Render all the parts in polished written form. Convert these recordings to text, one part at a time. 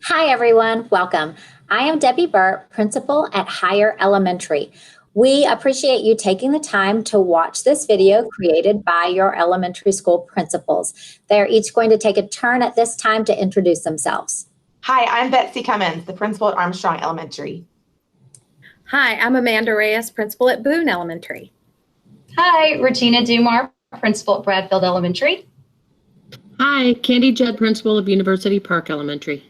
Hi, everyone. Welcome. I am Debbie Burt, principal at Higher Elementary. We appreciate you taking the time to watch this video created by your elementary school principals. They're each going to take a turn at this time to introduce themselves. Hi, I'm Betsy Cummins, the principal at Armstrong Elementary. Hi, I'm Amanda Reyes, principal at Boone Elementary. Hi, Regina Dumar, principal at Bradfield Elementary. Hi, Candy Judd, principal of University Park Elementary.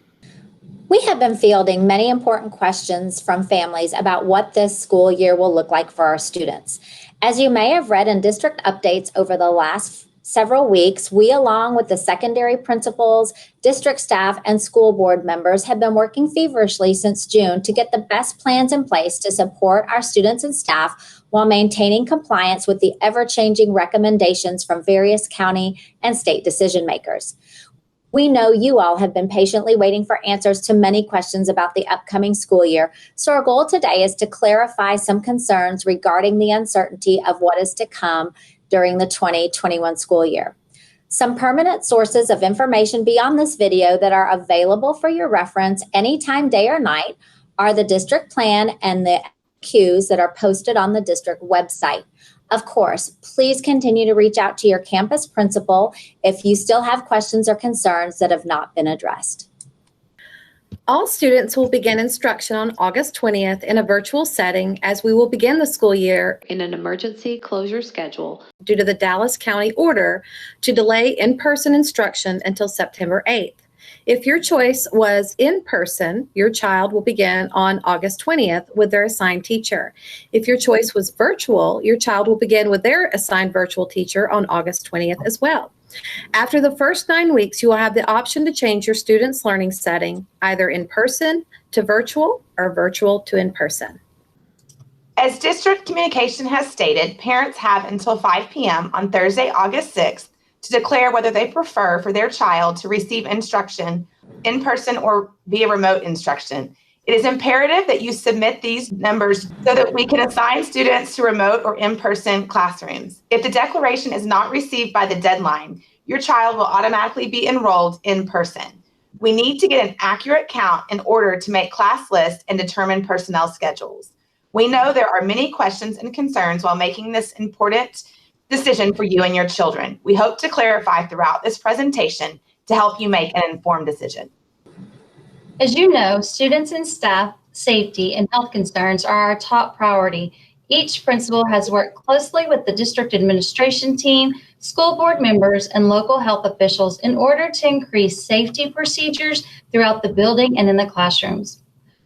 We have been fielding many important questions from families about what this school year will look like for our students. As you may have read in district updates over the last several weeks, we, along with the secondary principals, district staff, and school board members, have been working feverishly since June to get the best plans in place to support our students and staff while maintaining compliance with the ever-changing recommendations from various county and state decision makers. We know you all have been patiently waiting for answers to many questions about the upcoming school year, so our goal today is to clarify some concerns regarding the uncertainty of what is to come during the 2021 school year. Some permanent sources of information beyond this video that are available for your reference anytime, day or night, are the district plan and the FAQs that are posted on the district website. Of course, please continue to reach out to your campus principal if you still have questions or concerns that have not been addressed. All students will begin instruction on August 20th in a virtual setting, as we will begin the school year in an emergency closure schedule due to the Dallas County order to delay in-person instruction until September 8th. If your choice was in person, your child will begin on August 20th with their assigned teacher. If your choice was virtual, your child will begin with their assigned virtual teacher on August 20th as well. After the first 9 weeks, you will have the option to change your student's learning setting, either in person to virtual or virtual to in person. As district communication has stated, parents have until 5 p.m. on Thursday, August 6th to declare whether they prefer for their child to receive instruction in person or via remote instruction. It is imperative that you submit these numbers so that we can assign students to remote or in-person classrooms. If the declaration is not received by the deadline, your child will automatically be enrolled in person. We need to get an accurate count in order to make class lists and determine personnel schedules. We know there are many questions and concerns while making this important decision for you and your children. We hope to clarify throughout this presentation to help you make an informed decision. As you know, students and staff safety and health concerns are our top priority. Each principal has worked closely with the district administration team, school board members, and local health officials in order to increase safety procedures throughout the building and in the classrooms.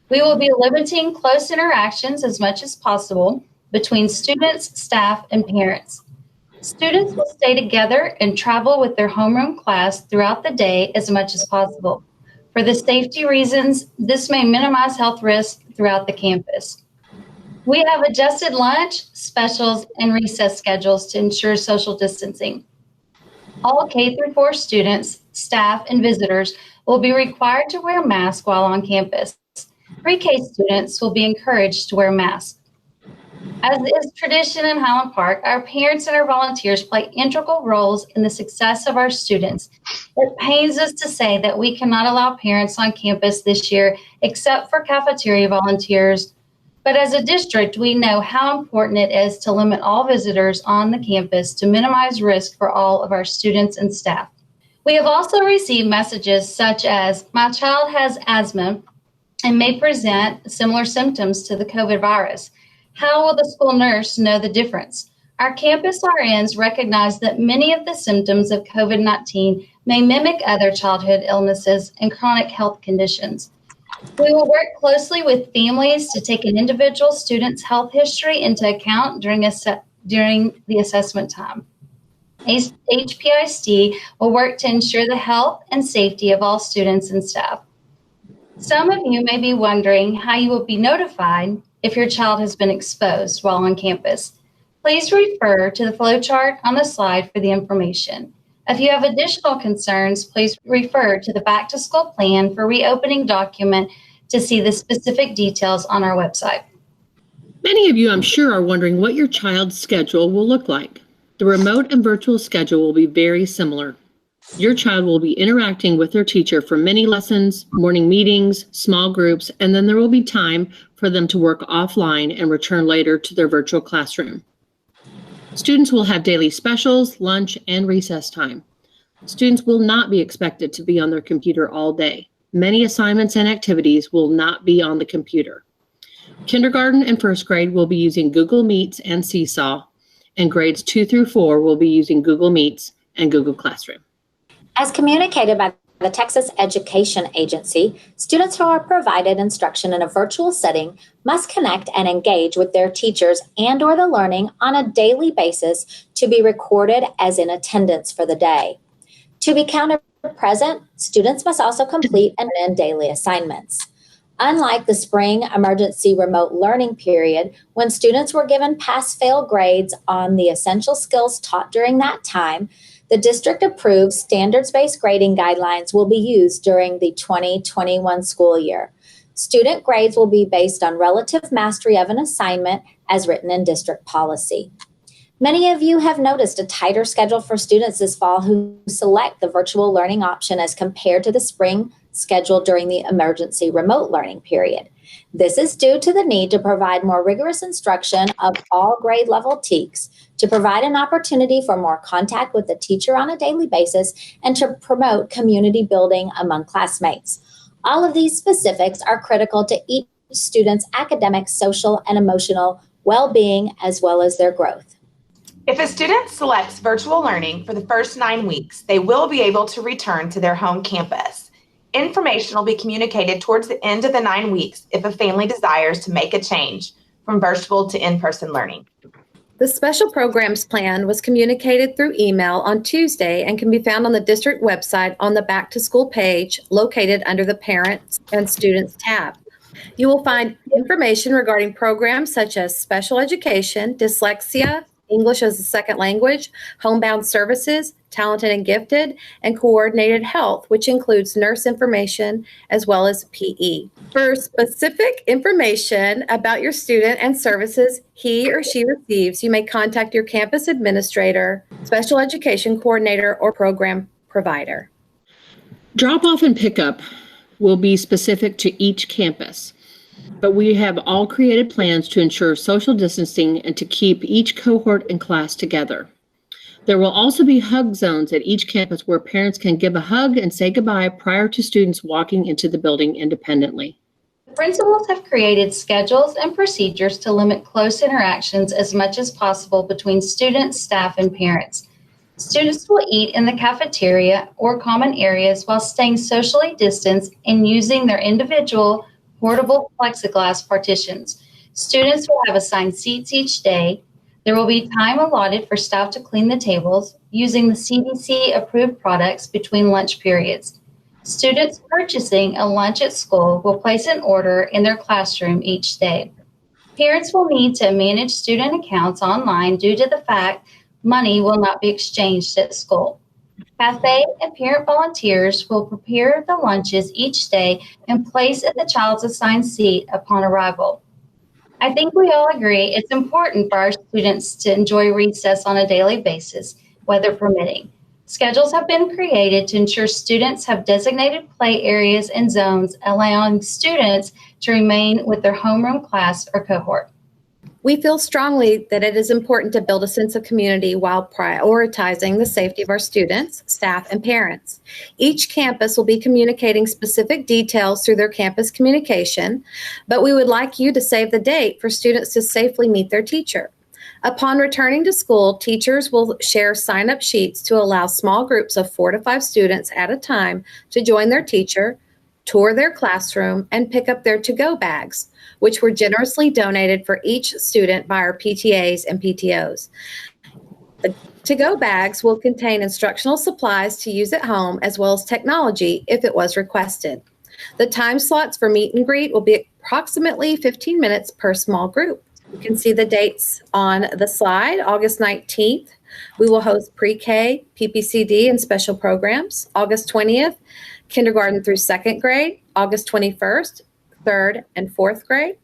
We will be limiting close interactions as much as possible between students, staff, and parents. Students will stay together and travel with their homeroom class throughout the day as much as possible. For the safety reasons, this may minimize health risks throughout the campus. We have adjusted lunch, specials, and recess schedules to ensure social distancing. All K-4 students, staff, and visitors will be required to wear masks while on campus. Pre-K students will be encouraged to wear masks. As is tradition in Highland Park, our parents and our volunteers play integral roles in the success of our students. It pains us to say that we cannot allow parents on campus this year except for cafeteria volunteers. But as a district, we know how important it is to limit all visitors on the campus to minimize risk for all of our students and staff. We have also received messages such as, "My child has asthma and may present similar symptoms to the COVID virus. How will the school nurse know the difference?" Our campus RNs recognize that many of the symptoms of COVID-19 may mimic other childhood illnesses and chronic health conditions. We will work closely with families to take an individual student's health history into account during the assessment time. HPISD will work to ensure the health and safety of all students and staff. Some of you may be wondering how you will be notified if your child has been exposed while on campus. Please refer to the flowchart on the slide for the information. If you have additional concerns, please refer to the Back to School Plan for Reopening document to see the specific details on our website. Many of you, I'm sure, are wondering what your child's schedule will look like. The remote and virtual schedule will be very similar. Your child will be interacting with their teacher for mini lessons, morning meetings, small groups, and then there will be time for them to work offline and return later to their virtual classroom. Students will have daily specials, lunch, and recess time. Students will not be expected to be on their computer all day. Many assignments and activities will not be on the computer. Kindergarten and first grade will be using Google Meets and Seesaw, and grades 2 through 4 will be using Google Meets and Google Classroom. As communicated by the Texas Education Agency, students who are provided instruction in a virtual setting must connect and engage with their teachers and/or the learning on a daily basis to be recorded as in attendance for the day. To be counted present, students must also complete and end daily assignments. Unlike the spring emergency remote learning period, when students were given pass-fail grades on the essential skills taught during that time, the district-approved standards-based grading guidelines will be used during the 2021 school year. Student grades will be based on relative mastery of an assignment as written in district policy. Many of you have noticed a tighter schedule for students this fall who select the virtual learning option as compared to the spring schedule during the emergency remote learning period. This is due to the need to provide more rigorous instruction of all grade level TEKS, to provide an opportunity for more contact with the teacher on a daily basis, and to promote community building among classmates. All of these specifics are critical to each student's academic, social, and emotional well-being as well as their growth. If a student selects virtual learning for the first 9 weeks, they will be able to return to their home campus. Information will be communicated towards the end of the 9 weeks if a family desires to make a change from virtual to in-person learning. The special programs plan was communicated through email on Tuesday and can be found on the district website on the Back to School page located under the Parents and Students tab. You will find information regarding programs such as special education, dyslexia, English as a second language, homebound services, talented and gifted, and coordinated health, which includes nurse information as well as PE. For specific information about your student and services he or she receives, you may contact your campus administrator, special education coordinator, or program provider. Drop-off and pickup will be specific to each campus, but we have all created plans to ensure social distancing and to keep each cohort and class together. There will also be hug zones at each campus where parents can give a hug and say goodbye prior to students walking into the building independently. Principals have created schedules and procedures to limit close interactions as much as possible between students, staff, and parents. Students will eat in the cafeteria or common areas while staying socially distanced and using their individual portable plexiglass partitions. Students will have assigned seats each day. There will be time allotted for staff to clean the tables using the CDC-approved products between lunch periods. Students purchasing a lunch at school will place an order in their classroom each day. Parents will need to manage student accounts online due to the fact money will not be exchanged at school. Cafe and parent volunteers will prepare the lunches each day and place at the child's assigned seat upon arrival. I think we all agree it's important for our students to enjoy recess on a daily basis, weather permitting. Schedules have been created to ensure students have designated play areas and zones, allowing students to remain with their homeroom class or cohort. We feel strongly that it is important to build a sense of community while prioritizing the safety of our students, staff, and parents. Each campus will be communicating specific details through their campus communication, but we would like you to save the date for students to safely meet their teacher. Upon returning to school, teachers will share sign-up sheets to allow small groups of 4 to 5 students at a time to join their teacher, tour their classroom, and pick up their to-go bags, which were generously donated for each student by our PTAs and PTOs. The to-go bags will contain instructional supplies to use at home as well as technology if it was requested. The time slots for meet and greet will be approximately 15 minutes per small group. You can see the dates on the slide. August 19th, we will host pre-K, PPCD, and special programs. August 20th, kindergarten through 2nd grade. August 21st, 3rd and 4th grade.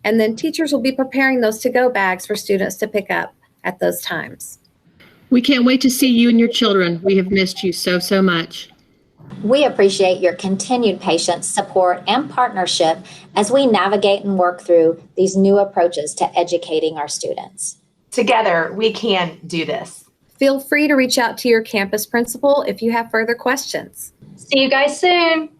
And then teachers will be preparing those to-go bags for students to pick up at those times. We can't wait to see you and your children. We have missed you so, so much. We appreciate your continued patience, support, and partnership as we navigate and work through these new approaches to educating our students. Together, we can do this. Feel free to reach out to your campus principal if you have further questions. See you guys soon.